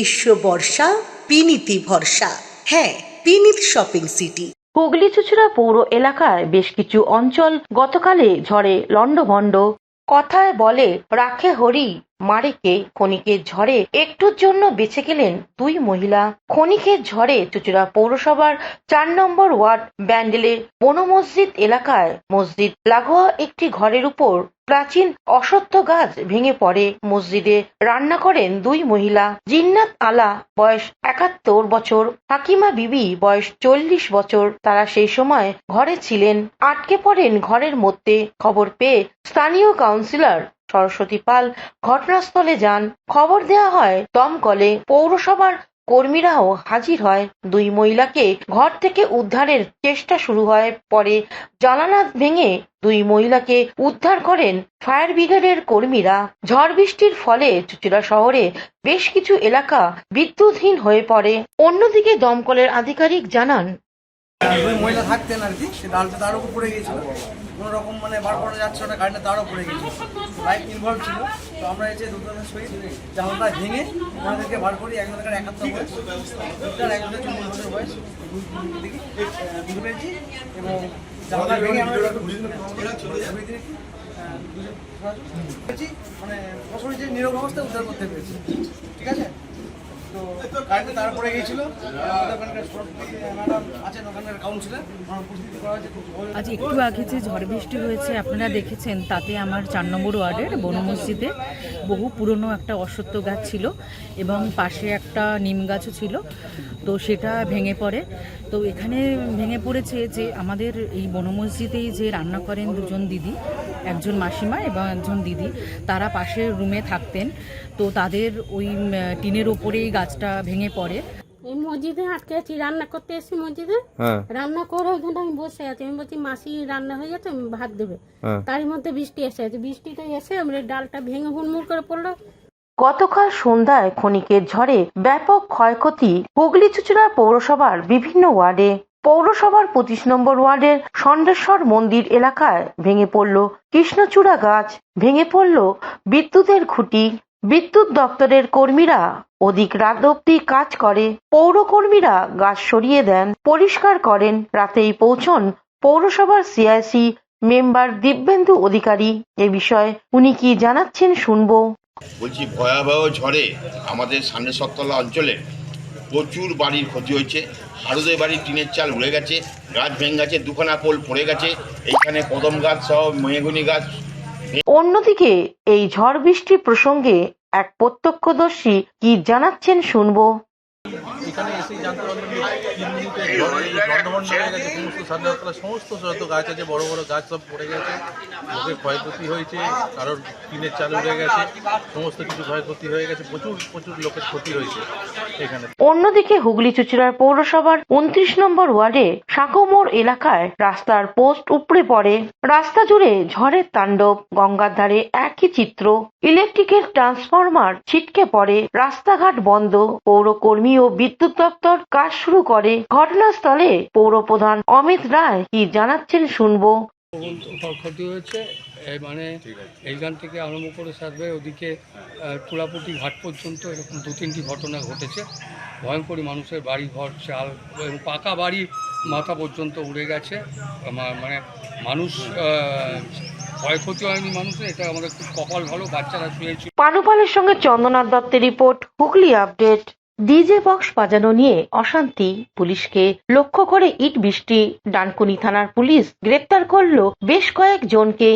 গ্রীষ্ম বর্ষা পিনিতি ভরসা। হ্যাঁ, পিনিত শপিং সিটি। হুগলি চুঁচুড়া পৌর এলাকায় বেশ কিছু অঞ্চল গতকালে ঝড়ে লণ্ডভণ্ড। কথায় বলে রাখে হরি মারে কে। ক্ষণিকের ঝড়ে একটুর জন্য বেঁচে গেলেন দুই মহিলা। ক্ষণিকের ঝড়ে চুঁচুড়া পৌরসভার ৪ নম্বর ওয়ার্ড ব্যান্ডেলের বনো মসজিদ এলাকায় মসজিদ লাগোয়া একটি ঘরের উপর প্রাচীন অশ্বত্থ গাছ ভেঙে পড়ে। মসজিদে রান্না করেন দুই মহিলা। জিন্নাত আলা বয়স ৭১ বছর, হাকিমা বিবি বয়স ৪০ বছর। তারা সেই সময় ঘরে ছিলেন। আটকে পড়েন ঘরের মধ্যে। খবর পেয়ে স্থানীয় কাউন্সিলর সরস্বতী পাল ঘটনাস্থলে যান। খবর দেওয়া হয় দমকলে। পৌরসভার কর্মীরাও হাজির হয়। দুই মহিলাকে ঘর থেকে উদ্ধারের চেষ্টা শুরু হয়। পরে জানালা ভেঙে দুই মহিলাকে উদ্ধার করেন ফায়ার ব্রিগেডের কর্মীরা। ঝড় বৃষ্টির ফলে চুঁচুড়া শহরে বেশ কিছু এলাকা বিদ্যুৎহীন হয়ে পড়ে। অন্যদিকে দমকলের আধিকারিক জানান, দুই মহিলা থাকতেন আর কি, সে ডালটা তার উপর পড়ে গিয়েছিল। কোনো রকম বার করা যাচ্ছে না, কারেন্টটা তারও পড়ে গিয়েছিল, লাইট ইনভলভ ছিল। তো আমরা এসে দুজনের সহিত জানলাটা ভেঙে ওনাদেরকে বার করি। একজনের ৭১ বয়স, একজনের ৪০ বছর বয়স, বুঝতে পেরেছি। এবং জানলা ভেঙে আমরা মানে ফসল যে নীরব অবস্থায় উদ্ধার করতে পেরেছি। ঠিক আছে, তো কারেন্টে তার পড়ে গিয়েছিল। আজ একটু আগে যে ঝড় বৃষ্টি হয়েছে আপনারা দেখেছেন, তাতে আমার ৪ নম্বর ওয়ার্ডের বনো মসজিদে বহু পুরনো একটা অশ্বত্থ গাছ ছিল এবং পাশে একটা নিম গাছও ছিল। তো সেটা ভেঙে পড়ে। তো এখানে ভেঙে পড়েছে যে আমাদের এই বনো মসজিদেই যে রান্না করেন দুজন দিদি, একজন মাসিমা এবং একজন দিদি, তারা পাশের রুমে থাকতেন। তো তাদের ওই টিনের ওপরেই গাছটা ভেঙে পড়ে। এই মসজিদে আটকে আছি, রান্না করতে এসেছি মসজিদে। রান্না করে ওইখানে আমি বসে আছি। আমি বলছি মাসি রান্না হয়ে গেছে, ভাত দেবে। তারই মধ্যে বৃষ্টি এসে আছে। বৃষ্টিটা এসে আমরা ডালটা ভেঙে হুড়মুড় করে পড়লো। গতকাল সন্ধ্যায় ক্ষণিকের ঝড়ে ব্যাপক ক্ষয়ক্ষতি হুগলি চুঁচুড়া পৌরসভার বিভিন্ন ওয়ার্ডে। পৌরসভার ২৫ নম্বর ওয়ার্ডের ষণ্ডেশ্বর মন্দির এলাকায় ভেঙে পড়ল কৃষ্ণচূড়া গাছ, ভেঙে পড়ল বিদ্যুতের খুঁটি। বিদ্যুৎ দপ্তরের কর্মীরা অধিক রাত অব্দি কাজ করে। পৌর কর্মীরা গাছ সরিয়ে দেন, পরিষ্কার করেন। রাতেই পৌঁছন পৌরসভার সিআইসি মেম্বার দিব্যেন্দু অধিকারী। এ বিষয়ে উনি কি জানাচ্ছেন শুনবো। বলছি, ভয়াবহ ঝড়ে আমাদের সামনে সত্তলা অঞ্চলে প্রচুর বাড়ির ক্ষতি হয়েছে। হারুদের বাড়ির টিনের চাল উড়ে গেছে, গাছ ভেঙে গেছে, দুখানা পোল পড়ে গেছে, এইখানে কদম গাছ সহ মেহগনি গাছ। অন্যদিকে এই ঝড় বৃষ্টি প্রসঙ্গে এক প্রত্যক্ষদর্শী কি জানাচ্ছেন শুনবো। এখানে এসেই জানতে পারলাম যে ৩ মিনিটে লণ্ডভণ্ড হয়ে গেছে। সমস্ত স্বাধীনতা সমস্ত যত গাছ আছে, বড় বড় গাছ সব পড়ে গেছে। লোকের ক্ষয়ক্ষতি হয়েছে, কারোর টিনের চাল উড়ে গেছে, সমস্ত কিছু ক্ষয়ক্ষতি হয়ে গেছে। প্রচুর প্রচুর লোকের ক্ষতি হয়েছে এখানে। অন্যদিকে হুগলি চুঁচুড়ার পৌরসভার ২৯ নম্বর ওয়ার্ডে সাঁকোমোড় এলাকায় রাস্তার পোস্ট উপড়ে পড়ে। রাস্তা জুড়ে ঝড়ের তাণ্ডব। গঙ্গার ধারে একই চিত্র। ইলেকট্রিকের ট্রান্সফরমার ছিটকে পড়ে। রাস্তাঘাট বন্ধ। পৌরকর্মী ও বিদ্যুৎ দপ্তর কাজ শুরু করে। ঘটনাস্থলে পৌর প্রধান অমিত রায় কি জানাচ্ছেন শুনবো। ক্ষতি হয়েছে, মানে এইখান থেকে আরম্ভ করে সার্ভে ওদিকে চূড়াপুটি ঘাট পর্যন্ত এরকম ২-৩টি ঘটনা ঘটেছে। ভয়ঙ্কর মানুষের বাড়ি ঘর, চাল এবং পাকা বাড়ি মাথা পর্যন্ত উড়ে গেছে। মানে মানুষ ক্ষয়ক্ষতি হয়নি মানুষের, এটা আমাদের খুব কপাল ভালো। বাচ্চারা শুয়েছিল। পানুপালের সঙ্গে চন্দ্রনাথ দত্তের report, Hooghly update. DJ box বাজানো নিয়ে অশান্তি, পুলিশকে লক্ষ্য করে ইট বৃষ্টি। ডানকুনি থানার পুলিশ গ্রেপ্তার করল বেশ কয়েকজনকে।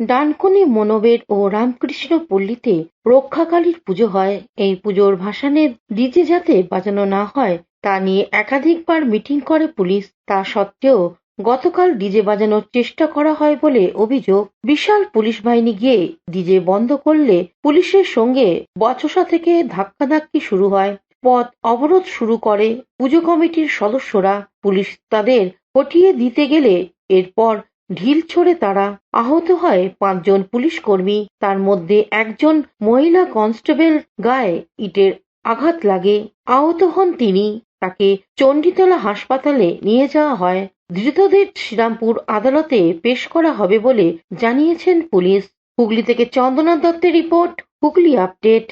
ডানকুনি মনোবের ও রামকৃষ্ণ পল্লীতে রক্ষাকালীর পুজো হয়। এই পুজোর ভাসানে ডিজে যাতে বাজানো না হয় তা নিয়ে একাধিকবার মিটিং করে পুলিশ। তা সত্ত্বেও গতকাল ডিজে বাজানোর চেষ্টা করা হয় বলে অভিযোগ। বিশাল পুলিশ বাহিনী গিয়ে ডিজে বন্ধ করলে পুলিশের সঙ্গে বচসা থেকে ধাক্কাধাক্কি শুরু হয়। পথ অবরোধ শুরু করে পুজো কমিটির সদস্যরা। পুলিশ তাদের হটিয়ে দিতে গেলে এরপর ঢিল ছোড়ে তারা। আহত হয় ৫ জন পুলিশ কর্মী। তার মধ্যে একজন মহিলা কনস্টেবল গায়ে ইটের আঘাত লাগে। আহত হন তিনি। তাকে চণ্ডীতলা হাসপাতালে নিয়ে যাওয়া হয়। ধৃতদের শ্রীরামপুর আদালতে পেশ করা হবে বলে জানিয়েছেন পুলিশ। হুগলি থেকে চন্দ্রনাথ দত্তের রিপোর্ট, হুগলি আপডেট।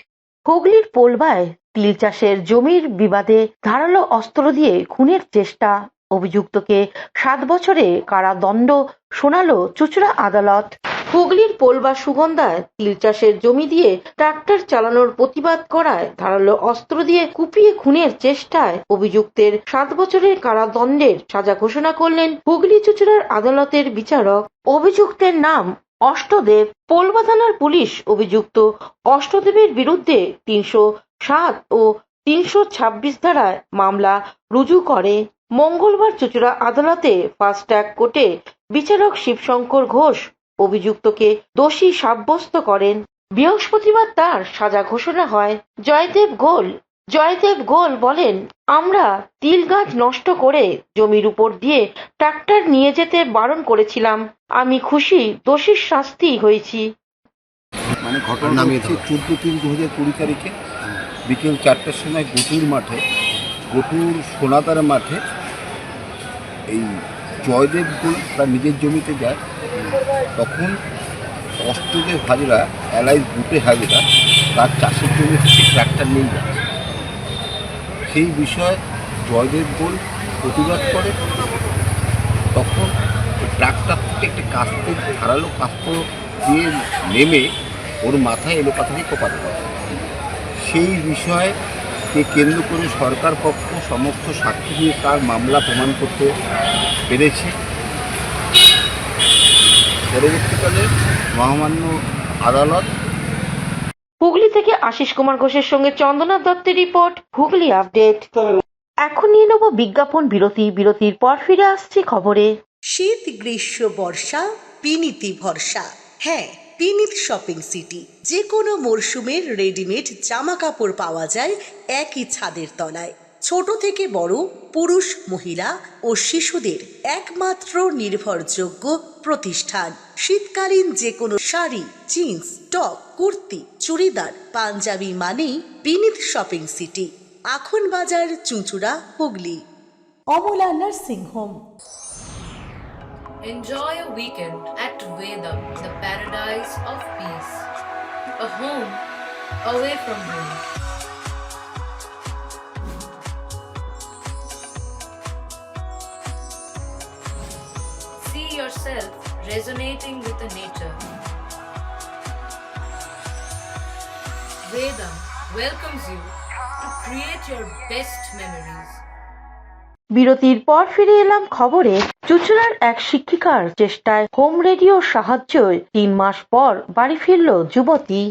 হুগলির পোলবায় তিল চাষের জমির বিবাদে ধারালো অস্ত্র দিয়ে খুনের চেষ্টা, অভিযুক্তকে 7 বছরে কারাদণ্ড শোনালো চুঁচুড়া আদালত। হুগলির পোলবা সুগন্ধায় তিল চাষের জমি দিয়ে ট্রাক্টর চালানোর প্রতিবাদ করায় ধারালো অস্ত্র দিয়ে কুপিয়ে খুনের চেষ্টায় অভিযুক্তের 7 বছরের কারাদণ্ডের সাজা ঘোষণা করলেন হুগলি চুঁচুড়ার আদালতের বিচারক। অভিযুক্তের নাম অষ্টদেব। পোলবা থানার পুলিশ অভিযুক্ত অষ্টদেবের বিরুদ্ধে 307 ও 326 ধারায় মামলা রুজু করে। মঙ্গলবার চুঁচুড়া আদালতে ফাস্ট ট্র্যাক কোর্টে বিচারক শিবশঙ্কর ঘোষ অভিযুক্তকে দোষী সাব্যস্ত করেন। বৃহস্পতিবার তার সাজা ঘোষণা হয়। জয়দেব গোল বলেন, আমরা তিল গাছ নষ্ট করে জমির উপর দিয়ে ট্রাক্টর নিয়ে যেতে বারণ করেছিলাম। আমি খুশি দোষীর শাস্তি হয়েছি। মানে ঘটনা হচ্ছে 14/3/2020 তারিখে বিকেল 4টার সময় গটুর সোনাদার মাঠে এই জয়দেব গোল তার নিজের জমিতে যায়। তখন অষ্টদেব হাজরা এলাইজ বুটে হাজরা তার চাষের জমি থেকে ট্রাক্টর নিয়ে যাচ্ছে। সেই বিষয়ে জয়দেব গোল প্রতিবাদ করে। তখন ট্রাক্টর থেকে একটা কাস্তে ধারালো কাস্তে দিয়ে নেমে ওর মাথায় এলোপাথারি কোপাতে পারে। সেই বিষয়কে কেন্দ্র করে সরকার পক্ষ সমস্ত সাক্ষী দিয়ে তার মামলা প্রমাণ করতে পেরেছে। পরবর্তীকালে মহামান্য আদালত। হুগলি থেকে আশিস কুমার ঘোষের সঙ্গে চন্দনা দত্তের রিপোর্ট, হুগলি আপডেট। এখন নিয়ে নেব বিজ্ঞাপন বিরতি। বিরতির পর ফিরে আসছি খবরে। শীত, গ্রীষ্ম, বর্ষা, পিনিতি ভরসা। হ্যাঁ, পিনিত শপিং সিটি। যে কোনো মরশুমের রেডিমেড জামা কাপড় পাওয়া যায় একই ছাদের তলায়। ছোট থেকে বড়, পুরুষ, মহিলা ও শিশুদের একমাত্র নির্ভরযোগ্য প্রতিষ্ঠান। শীতকালীন যে কোনো শাড়ি, জিন্স, টপ, কুর্তি, চুড়িদার, পাঞ্জাবি মানেই Binit shopping city. Akhan Bazar, Chuchura, Hooghly. Amala nursing home. Enjoy a weekend at Vedam, the paradise of peace. A home away from home. See yourself resonating with the nature. Vedam welcomes you to create your best memories. বিরতির পর ফিরে এলাম খবরে। চুঁচুড়ার এক শিক্ষিকার চেষ্টায় home রেডিওর সাহায্যে 3 মাস পর বাড়ি ফিরল যুবতী।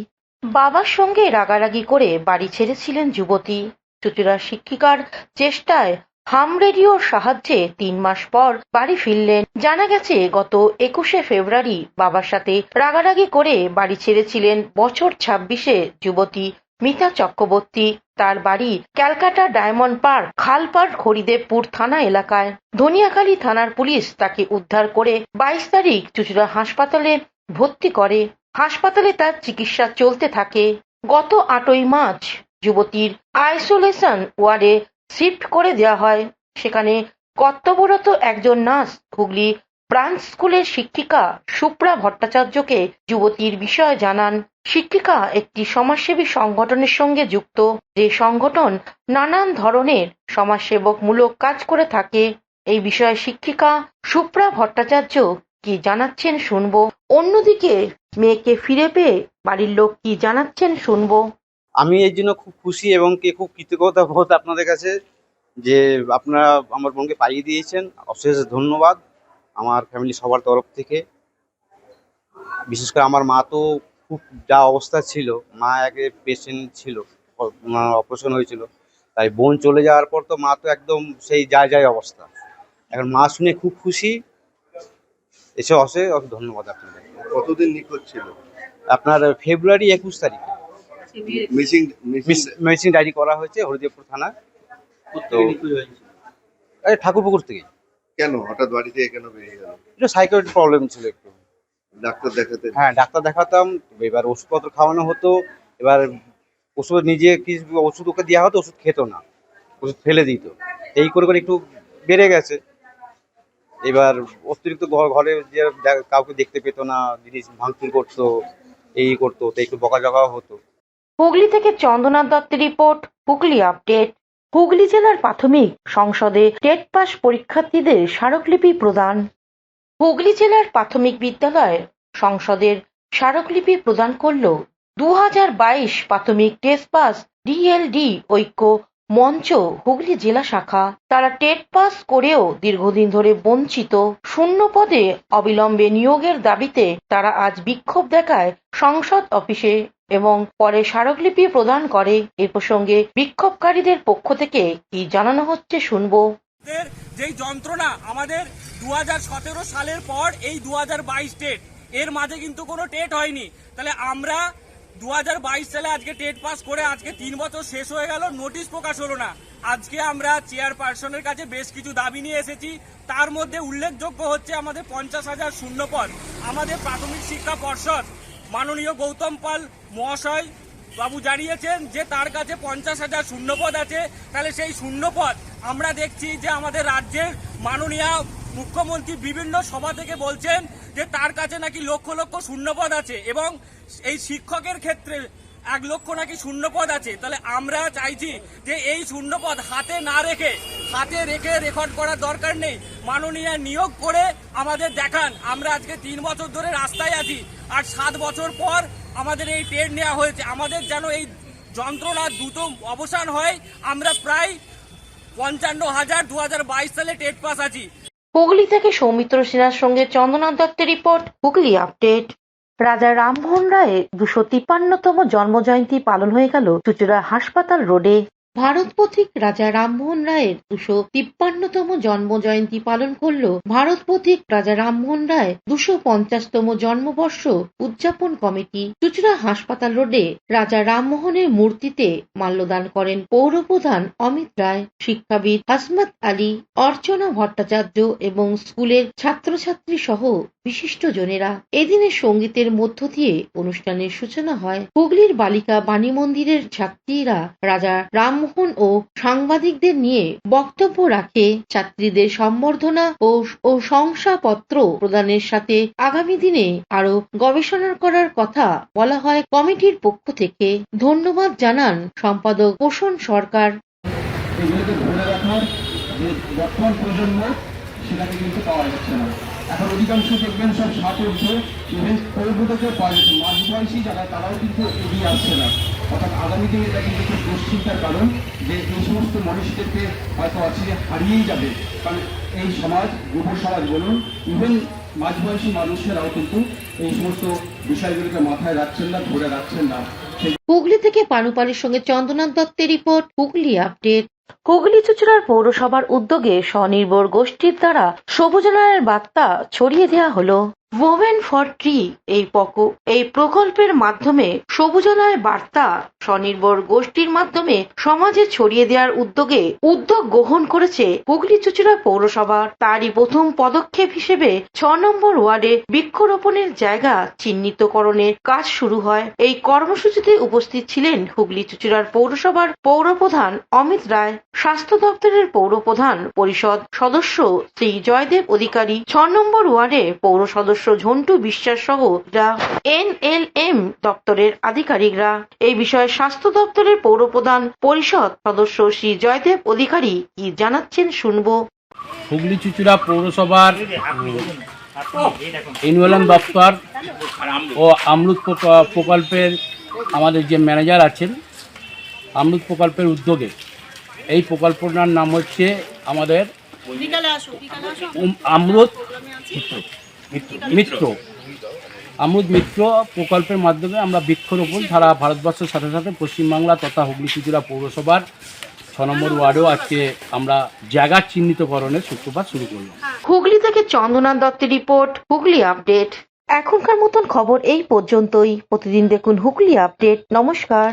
বাবার সঙ্গে রাগারাগি করে বাড়ি ছেড়েছিলেন যুবতী। চুঁচুড়ার শিক্ষিকার চেষ্টায় হাম রেডিওর সাহায্যে 3 মাস পর বাড়ি ফিরলেন। জানা গেছে, গত 21শে ফেব্রুয়ারি বাবার সাথে রাগারাগি করে বাড়ি ছেড়েছিলেন বছর 26-এ যুবতী মিতা চক্রবর্তী। তার বাড়ি ক্যালকাটা ডায়মন্ড পার্ক, খালপাড়, হরিদেবপুর থানা এলাকায়। ধনিয়াখালী থানার পুলিশ তাকে উদ্ধার করে 22 তারিখ চুঁচুড়া হাসপাতালে ভর্তি করে। হাসপাতালে তার চিকিৎসা চলতে থাকে। গত 8ই মার্চ যুবতীর আইসোলেশন ওয়ার্ডে শিফট করে দেওয়া হয়। সেখানে কর্তব্যরত একজন নার্স হুগলি ব্রাঞ্চ স্কুলের শিক্ষিকা সুপ্রা ভট্টাচার্যকে যুবতীর বিষয়ে জানান। শিক্ষিকা একটি সমাজসেবী সংগঠনের সঙ্গে যুক্ত, যে সংগঠন নানান ধরনের সমাজসেবকমূলক কাজ করে থাকে। এই বিষয়ে শিক্ষিকা সুপ্রা ভট্টাচার্য কি জানাচ্ছেন শুনবো। অন্যদিকে মেয়েকে ফিরে পেয়ে বাড়ির লোক কি জানাচ্ছেন শুনবো। আমি এই জন্য খুব খুশি এবং খুব কৃতজ্ঞতা বোধ আপনাদের কাছে যে আপনারা আমার বোনকে পাইয়ে দিয়েছেন। অশেষ ধন্যবাদ আমার ফ্যামিলি সবার তরফ থেকে। বিশেষ করে আমার মা তো খুব যা অবস্থা ছিল, মা আগে পেশেন্ট ছিল, অপারেশন হয়েছিল, তাই বোন চলে যাওয়ার পর তো মা তো একদম সেই যায় অবস্থা। এখন মা শুনে খুব খুশি। এসে অশেষ ধন্যবাদ আপনাদের। কতদিন নিখোঁজ ছিল? আপনার ফেব্রুয়ারি 21 তারিখে মিসিং ডায়েরি করা হয়েছে হরিদেবপুর থানা। তো ঠাকুরপুকুর থেকে। কেন হঠাৎ বাড়ি থেকে কেন বেরিয়ে গেল? একটু সাইকোলজি প্রবলেম ছিল একটু। ডাক্তার দেখাতে? হ্যাঁ, ডাক্তার দেখাতাম। এবার ওষুধপত্র খাওয়ানো হতো। এবার ওষুধ নিজে কি ওষুধ ওকে দেওয়া হতো, ওষুধ খেতো না, ওষুধ ফেলে দিত। এই করে করে একটু বেড়ে গেছে। এবার অতিরিক্ত ঘরে যে কাউকে দেখতে পেতো না, জিনিস ভাঙচুর করতো, এই করতো, তো একটু বকাঝকাও হতো। হুগলি থেকে চন্দ্রনাথ দত্তের রিপোর্ট, হুগলি আপডেট। হুগলি জেলার প্রাথমিক সংসদে টেট পাস পরীক্ষার্থীদের স্মারকলিপি প্রদান। হুগলি জেলার প্রাথমিক বিদ্যালয়ের সংসদের স্মারকলিপি প্রদান করল 2022 প্রাথমিক টেট পাস ডিএলডি ঐক্য মঞ্চ হুগলি জেলা শাখা। তারা টেট পাস করেও দীর্ঘদিন ধরে বঞ্চিত শূন্য পদে অবিলম্বে নিয়োগের দাবিতে তারা আজ বিক্ষোভ দেখায় সংসদ অফিসে এবং পরে স্মারকলিপি প্রদান করে। এ প্রসঙ্গে বিক্ষোভকারীদের পক্ষ থেকে কি জানানো হচ্ছে শুনবো। যেই যন্ত্রণা আমাদের 2017 সালের পর এই 2022 টেট, এর মাঝে কিন্তু কোনো টেট হয়নি। তাহলে আমরা 2022 সালে আজকে টেট পাস করে আজকে 3 বছর শেষ হয়ে গেল, নোটিশ প্রকাশ হলো না। আজকে আমরা চেয়ারপারসনের কাছে বেশ কিছু দাবি নিয়ে এসেছি। তার মধ্যে উল্লেখযোগ্য হচ্ছে আমাদের 50,000 শূন্যপদ। আমাদের প্রাথমিক শিক্ষা পর্ষদ মাননীয় গৌতম পাল মহাশয় বাবু জানিয়েছেন যে তার কাছে 50,000 শূন্যপদ আছে। তাহলে সেই শূন্যপদ আমরা দেখছি যে আমাদের রাজ্যের মাননীয় মুখ্যমন্ত্রী বিভিন্ন সভা থেকে বলছেন যে তার কাছে নাকি লক্ষ লক্ষ শূন্যপদ আছে এবং এই শিক্ষকের ক্ষেত্রে 1 লক্ষ নাকি শূন্যপদ আছে। তাহলে আমরা চাইছি যে এই শূন্যপদ হাতে রেখে রেকর্ড করার দরকার নেই, মাননীয় নিয়োগ করে আমাদের দেখান। আমরা আজকে 3 বছর ধরে রাস্তায় আছি, আর 7 বছর পর আমাদের এই টেট নেওয়া হয়েছে। আমাদের যেন এই যন্ত্রণা দ্রুত অবসান হয়। আমরা প্রায় 55,000 2022 সালে টেট পাস আছি। হুগলি থেকে সৌমিত্র সিনহার সঙ্গে চন্দ্রনাথ দত্তের রিপোর্ট, হুগলি আপডেট। রাজা রামমোহন রায়ের 253তম জন্মজয়ন্তী পালন হয়ে গেল চুঁচুড়া হাসপাতাল রোডে। ভারত পথিক রাজা রামমোহন রায়ের 253তম জন্মজয়ন্তী পালন করল ভারত পথিক রাজা রামমোহন রায় 250তম জন্মবর্ষ উদযাপন কমিটি। চুঁচুড়া হাসপাতাল রোডে রাজা রামমোহনের মূর্তিতে মাল্যদান করেন পৌরপ্রধান অমিত রায়, শিক্ষাবিদ হাসমত আলী, অর্চনা ভট্টাচার্য এবং স্কুলের ছাত্রছাত্রী সহ বিশিষ্ট জনেরা। এদিনের সঙ্গীতের মধ্য দিয়ে অনুষ্ঠানের সূচনা হয়। হুগলির বালিকা বাণী মন্দিরের ছাত্রীরা রাজা রামমোহন ও সাংবাদিকদের নিয়ে বক্তব্য রাখে। ছাত্রীদের সম্বর্ধনা ও শংসাপত্র প্রদানের সাথে আগামী দিনে আরো গবেষণা করার কথা বলা হয় কমিটির পক্ষ থেকে। ধন্যবাদ জানান সম্পাদক পোষণ সরকার। এগুলোকে ধরে রাখার যে বর্তমান প্রজন্ম সেটাকে কিন্তু পাওয়া যাচ্ছে না। এখন অধিকাংশ দেখবেন সব 60 ঊর্ধ্বে, ইভেন পৌরবদেরকে পাওয়া যাচ্ছে। মাঝ বয়সী যারা তারাও কিন্তু এগিয়ে আসছে না। অর্থাৎ আগামী দিনে এটা কিন্তু খুব দুশ্চিন্তার কারণ যে এই সমস্ত মানুষদেরকে হয়তো আছে যে হারিয়েই যাবে। কারণ এই সমাজ, যুব সমাজ বলুন, ইভেন মাঝ বয়সী মানুষেরাও কিন্তু এই সমস্ত বিষয়গুলোকে মাথায় রাখছেন না, ধরে রাখছেন না। হুগলি থেকে পানুপালের সঙ্গে চন্দ্রনাথ দত্তের রিপোর্ট, হুগলি আপডেট। হুগলি চুঁচুড়ার পৌরসভার উদ্যোগে স্বনির্ভর গোষ্ঠীর দ্বারা সবুজায়নের বার্তা ছড়িয়ে দেওয়া হলো। ওমেন ফর ট্রি এই প্রকল্পের মাধ্যমে সবুজায়নের বার্তা স্বনির্ভর গোষ্ঠীর মাধ্যমে সমাজে ছড়িয়ে দেওয়ার উদ্যোগ গ্রহণ করেছে হুগলি চুঁচুড়া পৌরসভা। তারই প্রথম পদক্ষেপ হিসেবে 6 নম্বর ওয়ার্ডে বৃক্ষরোপণের জায়গা চিহ্নিতকরণের কাজ শুরু হয়। এই কর্মসূচিতে উপস্থিত ছিলেন হুগলি চুঁচুড়ার পৌরসভার পৌরপ্রধান অমিত রায়, স্বাস্থ্য দপ্তরের পৌরপ্রধান পরিষদ সদস্য শ্রী জয়দেব অধিকারী, 6 নম্বর ওয়ার্ডে পৌর সদস্য ঝন্টু বিশ্বাস সহ NLM দপ্তরের আধিকারিকরা। এই বিষয়ে স্বাস্থ্য দপ্তরের পৌরপ্রধান পরিষদ সদস্য শ্রী জয়দেব অধিকারী কি জানাচ্ছেন শুনবো। হুগলি চুঁচুড়া পৌরসভার NLM দপ্তর ও অমৃত প্রকল্পের আমাদের যে ম্যানেজার আছেন, অমৃত প্রকল্পের উদ্যোগে এই প্রকল্পটার নাম হচ্ছে আমাদের অমৃত মিত্র প্রকল্পের মাধ্যমে আমরা বৃক্ষরোপণ সারা ভারতবর্ষের সাথে সাথে পশ্চিমবাংলা তথা হুগলি চুঁচুড়া পৌরসভার 6 নম্বর ওয়ার্ডেও আজকে আমরা জায়গা চিহ্নিতকরণের সূত্রপাত শুরু করলাম। হুগলি থেকে চন্দ্রনাথ দত্তের রিপোর্ট, হুগলি আপডেট। এখনকার মতন খবর এই পর্যন্তই। প্রতিদিন দেখুন হুগলি আপডেট। নমস্কার।